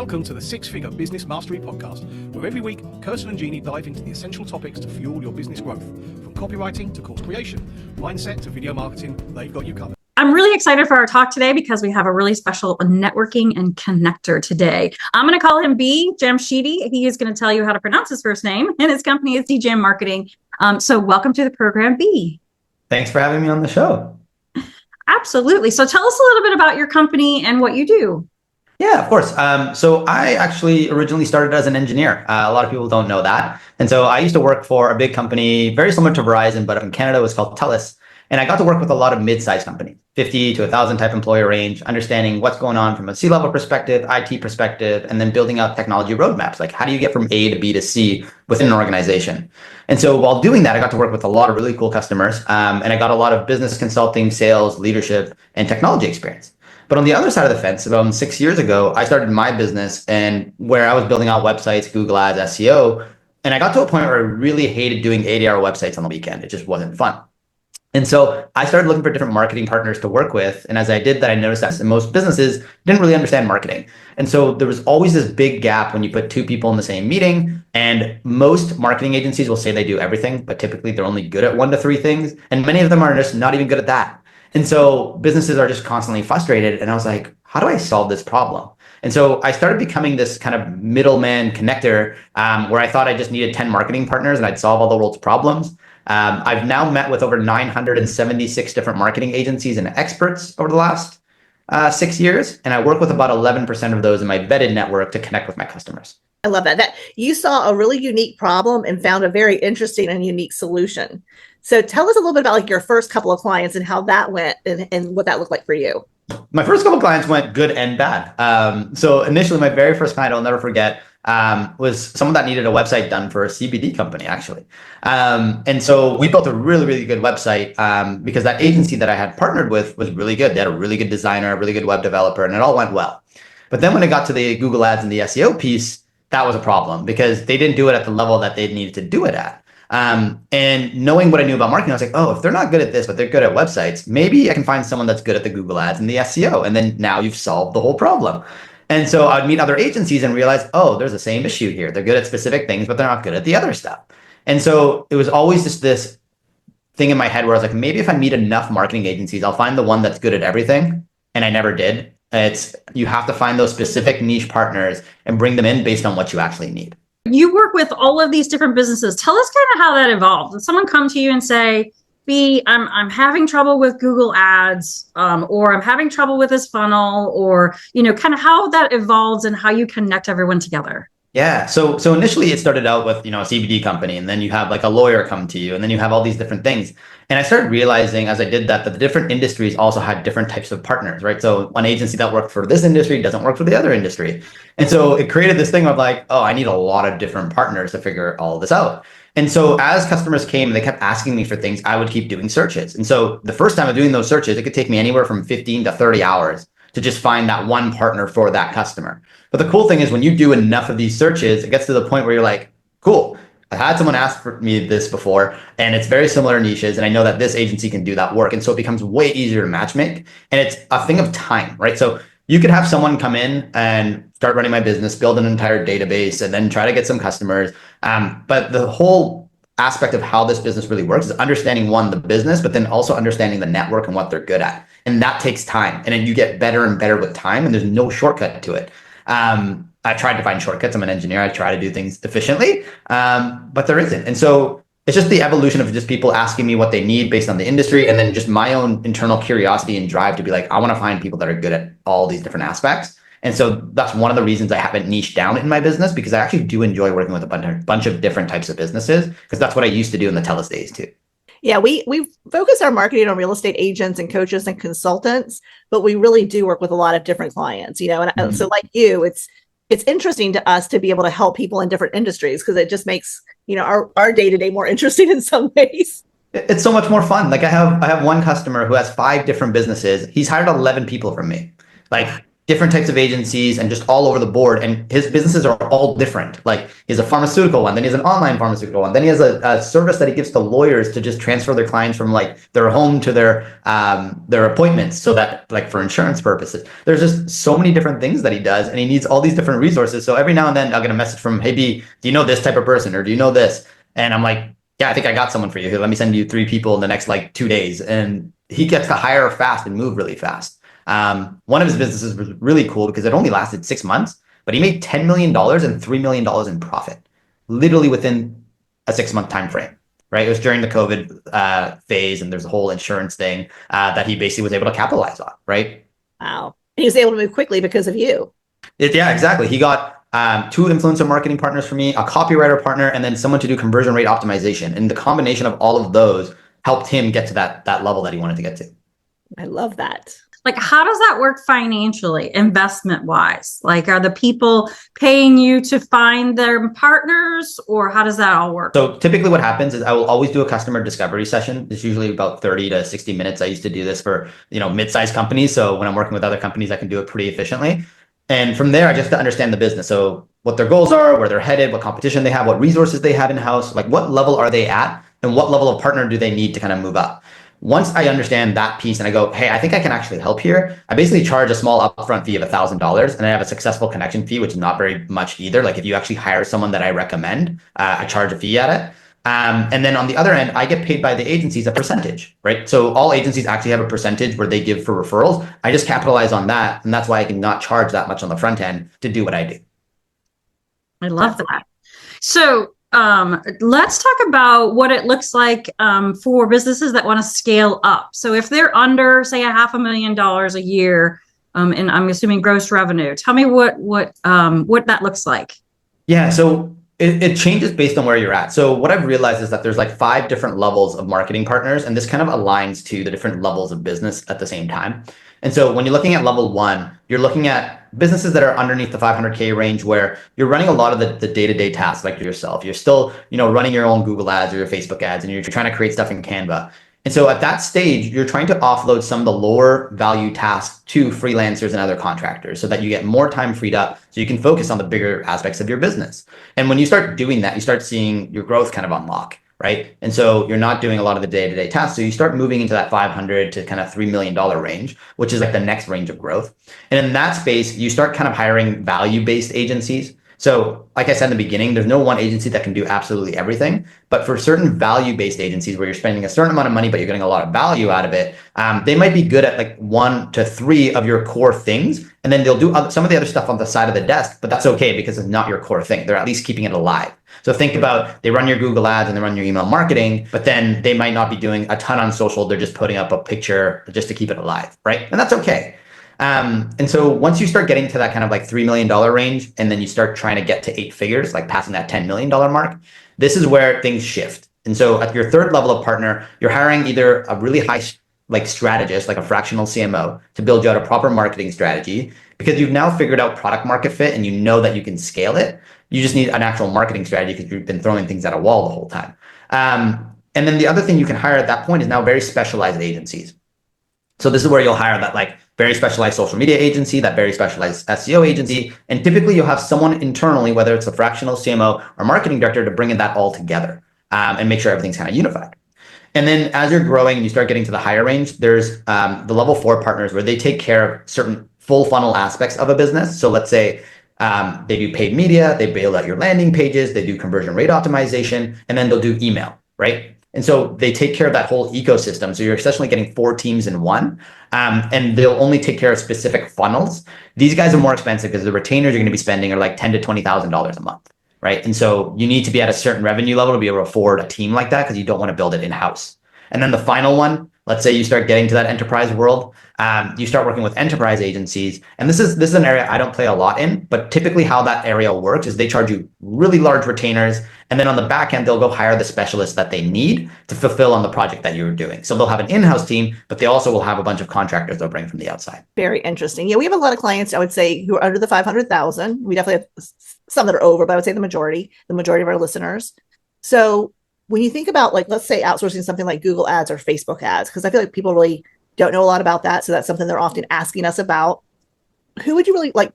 Welcome to the Six Figure Business Mastery Podcast, where every week, Kirsten and Jeanne dive into the essential topics to fuel your business growth. From copywriting to course creation, mindset to video marketing, they've got you covered. I'm really excited for our talk today because we have a really special networking and connector today. I'm going to call him Behdad Jamshidi. He is going to tell you how to pronounce his first name, and his company is Delegate Marketing. So welcome to the program, B. Thanks for having me on the show. Absolutely. So tell us a little bit about your company and what you do. Yeah, of course. So I actually originally started as an engineer. A lot of people don't know that. And so I used to work for a big company, very similar to Verizon, but in Canada it was called TELUS. And I got to work with a lot of mid-sized companies, 50 to 1,000 type employer range, understanding what's going on from a C-level perspective, IT perspective, and then building out technology roadmaps. Like, how do you get from A to B to C within an organization? And so while doing that, I got to work with a lot of really cool customers. And I got a lot of business consulting, sales, leadership, and technology experience. But on the other side of the fence, about 6 years ago, I started my business and where I was building out websites, Google Ads, SEO. And I got to a point where I really hated doing 80-hour websites on the weekend. It just wasn't fun. And so I started looking for different marketing partners to work with. And as I did that, I noticed that most businesses didn't really understand marketing. And so there was always this big gap when you put two people in the same meeting. And most marketing agencies will say they do everything, but typically they're only good at 1 to 3 things. And many of them are just not even good at that. And so businesses are just constantly frustrated. And I was like, how do I solve this problem? And so I started becoming this kind of middleman connector where I thought I just needed 10 marketing partners and I'd solve all the world's problems. I've now met with over 976 different marketing agencies and experts over the last 6 years. And I work with about 11% of those in my vetted network to connect with my customers. I love that you saw a really unique problem and found a very interesting and unique solution. So tell us a little bit about your first couple of clients and how that went and what that looked like for you. My first couple of clients went good and bad. So initially, my very first client, I'll never forget, was someone that needed a website done for a CBD company, actually. And so we built a really, really good website because that agency that I had partnered with was really good. They had a really good designer, a really good web developer, and it all went well. But then when it got to the Google Ads and the SEO piece, that was a problem because they didn't do it at the level that they needed to do it at. And knowing what I knew about marketing, I was like, oh, if they're not good at this, but they're good at websites, maybe I can find someone that's good at the Google Ads and the SEO. And then now you've solved the whole problem. And so I'd meet other agencies and realize, oh, there's the same issue here. They're good at specific things, but they're not good at the other stuff. And so it was always just this thing in my head where I was like, maybe if I meet enough marketing agencies, I'll find the one that's good at everything. And I never did. You have to find those specific niche partners and bring them in based on what you actually need. You work with all of these different businesses. Tell us kind of how that evolved. Did someone come to you and say, B, I'm having trouble with Google Ads, or I'm having trouble with this funnel, or, kind of how that evolves and how you connect everyone together? Yeah. So initially it started out with, a CBD company, and then you have like a lawyer come to you, and then you have all these different things. And I started realizing as I did that the different industries also had different types of partners, right? So one agency that worked for this industry doesn't work for the other industry. And so it created this thing of like, oh, I need a lot of different partners to figure all of this out. And so as customers came, they kept asking me for things, I would keep doing searches. And so the first time of doing those searches, it could take me anywhere from 15 to 30 hours to just find that one partner for that customer. But the cool thing is when you do enough of these searches, it gets to the point where you're like, cool, I had someone ask for me this before, and it's very similar niches, and I know that this agency can do that work. And so it becomes way easier to matchmake, and it's a thing of time, right? So you could have someone come in and start running my business, build an entire database, and then try to get some customers. But the whole aspect of how this business really works is understanding, one, the business, but then also understanding the network and what they're good at. And that takes time. And then you get better and better with time, and there's no shortcut to it. I tried to find shortcuts. I'm an engineer. I try to do things efficiently, but there isn't. And so it's just the evolution of just people asking me what they need based on the industry, and then just my own internal curiosity and drive to be like, I want to find people that are good at all these different aspects. And so that's one of the reasons I haven't niched down in my business, because I actually do enjoy working with a bunch of different types of businesses, because that's what I used to do in the TELUS days too. Yeah, we focus our marketing on real estate agents and coaches and consultants, but we really do work with a lot of different clients, and so like you, it's interesting to us to be able to help people in different industries because it just makes, our day-to-day more interesting in some ways. It's so much more fun. Like I have one customer who has 5 different businesses. He's hired 11 people from me. Like different types of agencies and just all over the board. And his businesses are all different. Like he has a pharmaceutical one, then he has an online pharmaceutical one, then he has a service that he gives to lawyers to just transfer their clients from like their home to their appointments, so that like for insurance purposes. There's just so many different things that he does, and he needs all these different resources. So every now and then I'll get a message from, hey B, do you know this type of person, or do you know this? And I'm like, yeah, I think I got someone for you. Here, let me send you 3 people in the next like 2 days. And he gets to hire fast and move really fast. One of his businesses was really cool because it only lasted 6 months, but he made $10 million and $3 million in profit, literally within a 6-month time frame. Right? It was during the COVID phase, and there's a whole insurance thing that he basically was able to capitalize on. Right? Wow. And he was able to move quickly because of you. Yeah, exactly. He got 2 influencer marketing partners for me, a copywriter partner, and then someone to do conversion rate optimization. And the combination of all of those helped him get to that level that he wanted to get to. I love that. Like, how does that work financially, investment wise? Like, are the people paying you to find their partners, or how does that all work? So typically what happens is I will always do a customer discovery session. It's usually about 30 to 60 minutes. I used to do this for, mid-sized companies. So when I'm working with other companies, I can do it pretty efficiently. And from there, I just to understand the business. So what their goals are, where they're headed, what competition they have, what resources they have in-house, like what level are they at, and what level of partner do they need to kind of move up. Once I understand that piece and I go, hey, I think I can actually help here, I basically charge a small upfront fee of $1,000, and I have a successful connection fee, which is not very much either. Like if you actually hire someone that I recommend, I charge a fee at it. And then on the other end, I get paid by the agencies a percentage, right? So all agencies actually have a percentage where they give for referrals. I just capitalize on that. And that's why I can not charge that much on the front end to do what I do. I love that. So let's talk about what it looks like for businesses that want to scale up. So if they're under, say, $500,000 a year, and I'm assuming gross revenue, tell me what that looks like. Yeah, so it changes based on where you're at. So what I've realized is that there's like 5 different levels of marketing partners, and this kind of aligns to the different levels of business at the same time. And so when you're looking at level 1, you're looking at businesses that are underneath the 500K range, where you're running a lot of the day-to-day tasks like yourself. You're still, running your own Google ads or your Facebook ads, and you're trying to create stuff in Canva. And so at that stage, you're trying to offload some of the lower value tasks to freelancers and other contractors so that you get more time freed up so you can focus on the bigger aspects of your business. And when you start doing that, you start seeing your growth kind of unlock, right? And so you're not doing a lot of the day-to-day tasks. So you start moving into that $500 to kind of $3 million range, which is like the next range of growth. And in that space, you start kind of hiring value-based agencies. So like I said in the beginning, there's no one agency that can do absolutely everything. But for certain value-based agencies where you're spending a certain amount of money, but you're getting a lot of value out of it, they might be good at like 1 to 3 of your core things. And then they'll do some of the other stuff on the side of the desk, but that's okay because it's not your core thing. They're at least keeping it alive. So think about, they run your Google ads and they run your email marketing, but then they might not be doing a ton on social. They're just putting up a picture just to keep it alive, right? And that's okay. And so once you start getting to that kind of like $3 million range, and then you start trying to get to 8 figures, like passing that $10 million mark, this is where things shift. And so at your third level of partner, you're hiring either a really high like strategist, like a fractional CMO, to build you out a proper marketing strategy, because you've now figured out product market fit and you know that you can scale it. You just need an actual marketing strategy because you've been throwing things at a wall the whole time. And then the other thing you can hire at that point is now very specialized agencies. So this is where you'll hire that like very specialized social media agency, that very specialized SEO agency. And typically you'll have someone internally, whether it's a fractional CMO or marketing director, to bring that all together and make sure everything's kind of unified. And then as you're growing and you start getting to the higher range, there's the level 4 partners where they take care of certain full funnel aspects of a business. So let's say they do paid media, they build out your landing pages, they do conversion rate optimization, and then they'll do email, right? And so they take care of that whole ecosystem. So you're essentially getting 4 teams in one, and they'll only take care of specific funnels. These guys are more expensive because the retainers you're going to be spending are like $10,000 to $20,000 a month, right? And so you need to be at a certain revenue level to be able to afford a team like that, because you don't want to build it in-house. And then the final one, let's say you start getting to that enterprise world, you start working with enterprise agencies. And this is an area I don't play a lot in, but typically how that area works is they charge you really large retainers. And then on the back end, they'll go hire the specialists that they need to fulfill on the project that you're doing. So they'll have an in-house team, but they also will have a bunch of contractors they'll bring from the outside. Very interesting. Yeah, we have a lot of clients, I would say, who are under the 500,000. We definitely have some that are over, but I would say the majority of our listeners. So when you think about, like, let's say outsourcing something like Google ads or Facebook ads, because I feel like people really don't know a lot about that. So that's something they're often asking us about. who would you really like?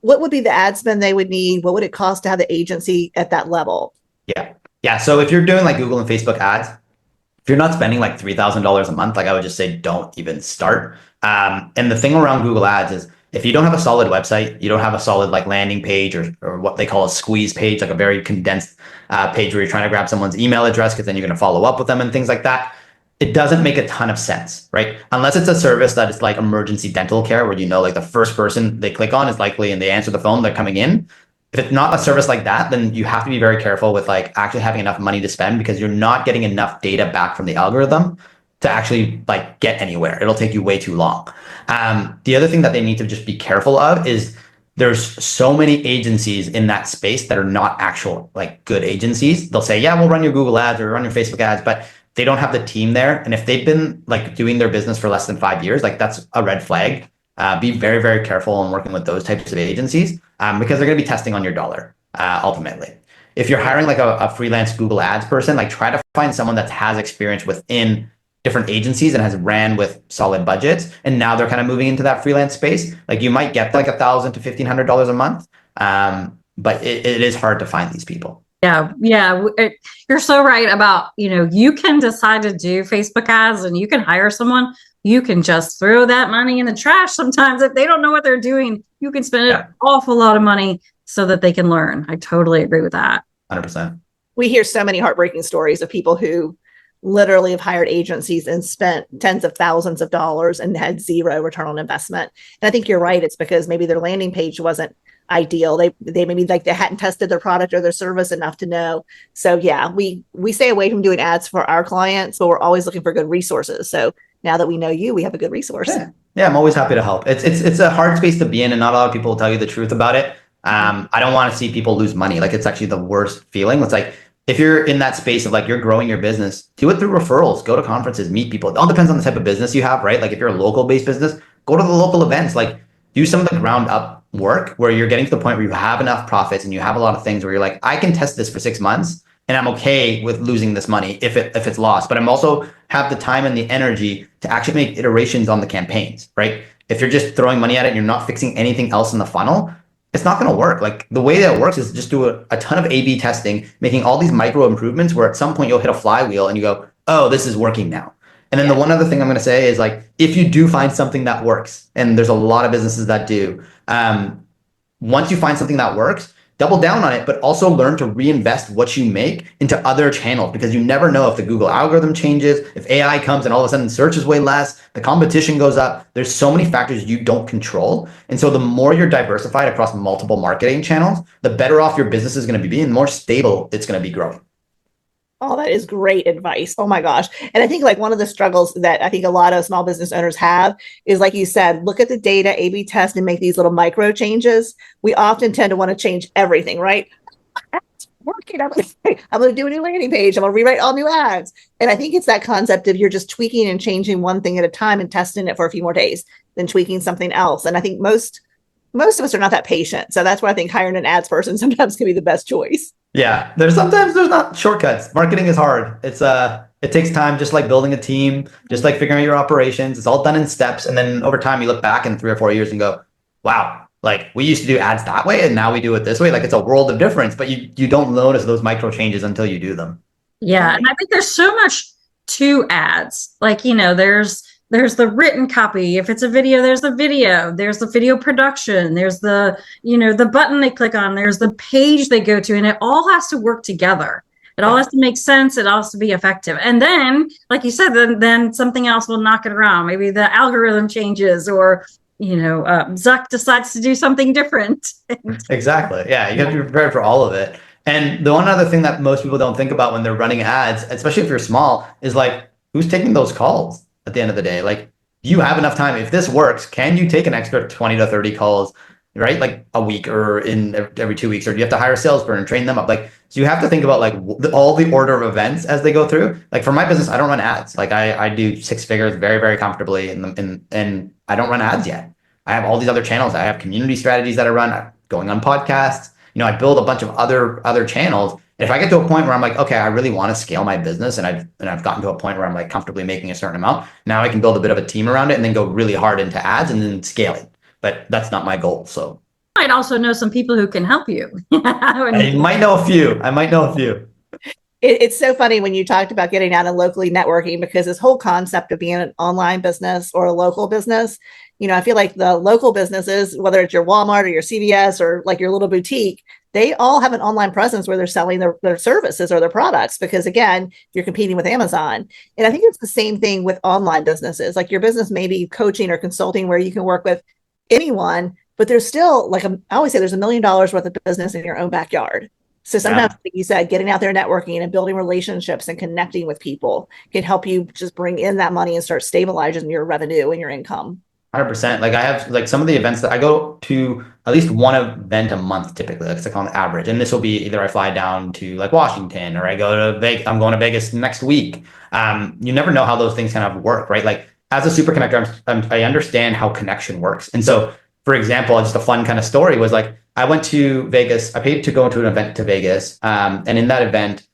What would be the ad spend they would need? What would it cost to have the agency at that level? Yeah. Yeah. So if you're doing like Google and Facebook ads, if you're not spending like $3,000 a month, like I would just say, don't even start. And the thing around Google ads is if you don't have a solid website, you don't have a solid like landing page or what they call a squeeze page, like a very condensed page where you're trying to grab someone's email address because then you're going to follow up with them and things like that. It doesn't make a ton of sense, right? Unless it's a service that is like emergency dental care where, like the first person they click on is likely and they answer the phone, they're coming in. If it's not a service like that, then you have to be very careful with like actually having enough money to spend because you're not getting enough data back from the algorithm to actually like get anywhere. It'll take you way too long. The other thing that they need to just be careful of is there's so many agencies in that space that are not actual like good agencies. They'll say, yeah, we'll run your Google ads or run your Facebook ads, but they don't have the team there. And if they've been like doing their business for less than 5 years, like that's a red flag. Be very, very careful in working with those types of agencies because they're going to be testing on your dollar ultimately. If you're hiring like a freelance Google ads person, like try to find someone that has experience within different agencies and has ran with solid budgets. And now they're kind of moving into that freelance space. Like you might get like $1,000 to $1,500 a month. But it is hard to find these people. Yeah. You're so right about, you can decide to do Facebook ads and you can hire someone. You can just throw that money in the trash sometimes. If they don't know what they're doing, you can spend an awful lot of money so that they can learn. I totally agree with that. 100%. We hear so many heartbreaking stories of people who literally have hired agencies and spent tens of thousands of dollars and had zero return on investment. And I think you're right. It's because maybe their landing page wasn't ideal. They maybe like they hadn't tested their product or their service enough to know. So yeah, we stay away from doing ads for our clients, but we're always looking for good resources. So now that we know you, we have a good resource. Yeah, I'm always happy to help. It's a hard space to be in, and not a lot of people will tell you the truth about it. I don't want to see people lose money. Like it's actually the worst feeling. It's like if you're in that space of like you're growing your business, do it through referrals, go to conferences, meet people. It all depends on the type of business you have, right? Like if you're a local based business, go to the local events, like do some of the ground up work where you're getting to the point where you have enough profits and you have a lot of things where you're like, I can test this for 6 months and I'm okay with losing this money if it's lost, but I'm also have the time and the energy to actually make iterations on the campaigns, right? If you're just throwing money at it and you're not fixing anything else in the funnel, it's not going to work. Like the way that works is just do a ton of A/B testing, making all these micro improvements where at some point you'll hit a flywheel and you go, oh, this is working now. And then the one other thing I'm going to say is like, if you do find something that works, and there's a lot of businesses that do, once you find something that works, double down on it, but also learn to reinvest what you make into other channels because you never know if the Google algorithm changes, if AI comes and all of a sudden search is way less, the competition goes up. There's so many factors you don't control. And so the more you're diversified across multiple marketing channels, the better off your business is going to be and more stable it's going to be growing. Oh, that is great advice. Oh my gosh. And I think like one of the struggles that I think a lot of small business owners have is, like you said, look at the data, A/B test, and make these little micro changes. We often tend to want to change everything, right? It's working. I'm going to do a new landing page. I'm going to rewrite all new ads. And I think it's that concept of you're just tweaking and changing one thing at a time and testing it for a few more days, then tweaking something else. And I think most of us are not that patient. So that's why I think hiring an ads person sometimes can be the best choice. Yeah, there's not shortcuts. Marketing is hard. It takes time, just like building a team, just like figuring out your operations. It's all done in steps. And then over time, you look back in 3 or 4 years and go, wow, like we used to do ads that way and now we do it this way. Like it's a world of difference, but you don't notice those micro changes until you do them. Yeah. And I think there's so much to ads. Like, there's the written copy. If it's a video, there's the video production, there's the button they click on, there's the page they go to, and it all has to work together. It all has to make sense. It all has to be effective. And then, like you said, then something else will knock it around. Maybe the algorithm changes or, Zuck decides to do something different. Exactly. Yeah. You have to be prepared for all of it. And the one other thing that most people don't think about when they're running ads, especially if you're small, is like, who's taking those calls? At the end of the day, like you have enough time. If this works, can you take an extra 20 to 30 calls, right? Like a week or in every 2 weeks, or do you have to hire a salesperson and train them up? Like, so you have to think about like all the order of events as they go through. Like for my business, I don't run ads. Like I do 6 figures very, very comfortably and I don't run ads yet. I have all these other channels. I have community strategies that I run. I'm going on podcasts. I build a bunch of other channels. If I get to a point where I'm like, okay, I really want to scale my business and I've gotten to a point where I'm like comfortably making a certain amount, now I can build a bit of a team around it and then go really hard into ads and then scaling. but that's not my goal. So I might also know some people who can help you. I might know a few. It's so funny when you talked about getting out and locally networking, because this whole concept of being an online business or a local business, I feel like the local businesses, whether it's your Walmart or your CVS or like your little boutique, they all have an online presence where they're selling their services or their products, because again, you're competing with Amazon. And I think it's the same thing with online businesses. Like your business may be coaching or consulting where you can work with anyone, but there's still I always say there's $1 million worth of business in your own backyard. So sometimes, like you said, getting out there, networking and building relationships and connecting with people can help you just bring in that money and start stabilizing your revenue and your income. 100%. Like I have like some of the events that I go to at least one event a month, typically. Like it's like on average. And this will be either I fly down to like Washington or I go to Vegas. I'm going to Vegas next week. You never know how those things kind of work, right? Like as a super connector, I understand how connection works. And so, for example, just a fun kind of story was like, I went to Vegas. I paid to go to an event to Vegas. And in that event,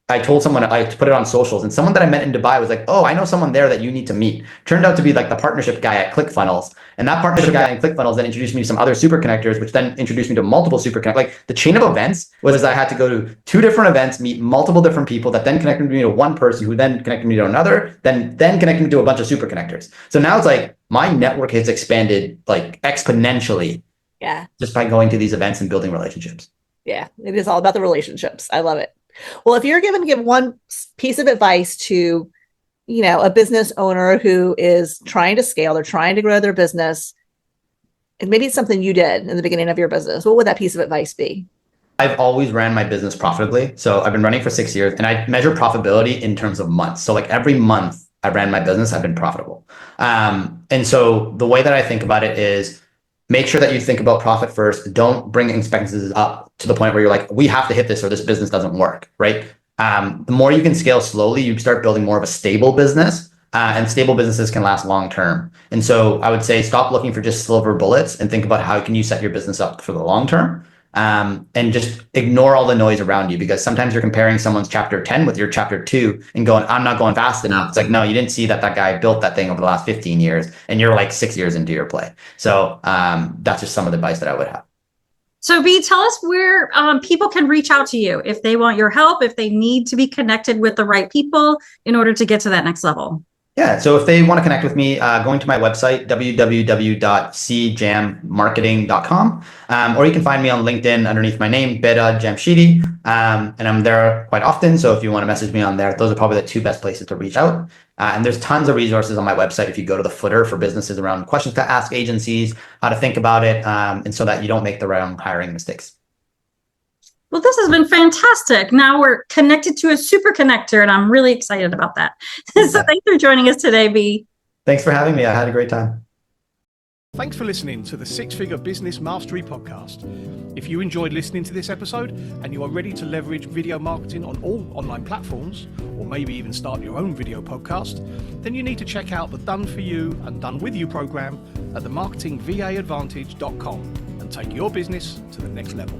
I told someone, I put it on socials, and someone that I met in Dubai was like, oh, I know someone there that you need to meet. Turned out to be like the partnership guy at ClickFunnels. And that partnership guy in ClickFunnels then introduced me to some other super connectors, which then introduced me to multiple super connectors. Like the chain of events was I had to go to 2 different events, meet multiple different people that then connected me to one person who then connected me to another, then connected me to a bunch of super connectors. So now it's like my network has expanded like exponentially. Yeah. Just by going to these events and building relationships. Yeah. It is all about the relationships. I love it. Well, if you're given to give one piece of advice to, a business owner who is trying to scale, they're trying to grow their business, and maybe it's something you did in the beginning of your business, what would that piece of advice be? I've always ran my business profitably. So I've been running for 6 years and I measure profitability in terms of months. So like every month I ran my business, I've been profitable. And so the way that I think about it is, make sure that you think about profit first. Don't bring expenses up to the point where you're like, we have to hit this or this business doesn't work, right? The more you can scale slowly, you start building more of a stable business, and stable businesses can last long term. And so I would say stop looking for just silver bullets and think about how can you set your business up for the long term, and just ignore all the noise around you, because sometimes you're comparing someone's chapter 10 with your chapter 2 and going, I'm not going fast enough. It's like, no, you didn't see that guy built that thing over the last 15 years and you're like 6 years into your play. So that's just some of the advice that I would have. So B, tell us where people can reach out to you if they want your help, if they need to be connected with the right people in order to get to that next level. Yeah. So if they want to connect with me, going to my website, www.cjammarketing.com, or you can find me on LinkedIn underneath my name, Behdad Jamshidi. And I'm there quite often. So if you want to message me on there, those are probably the 2 best places to reach out. And there's tons of resources on my website if you go to the footer for businesses around questions to ask agencies, how to think about it, and so that you don't make the wrong hiring mistakes. Well, this has been fantastic. Now we're connected to a super connector, and I'm really excited about that. So thanks for joining us today, B. Thanks for having me. I had a great time. Thanks for listening to the 6-Figure Business Mastery Podcast. If you enjoyed listening to this episode and you are ready to leverage video marketing on all online platforms, or maybe even start your own video podcast, then you need to check out the Done For You and Done With You program at themarketingvaadvantage.com and take your business to the next level.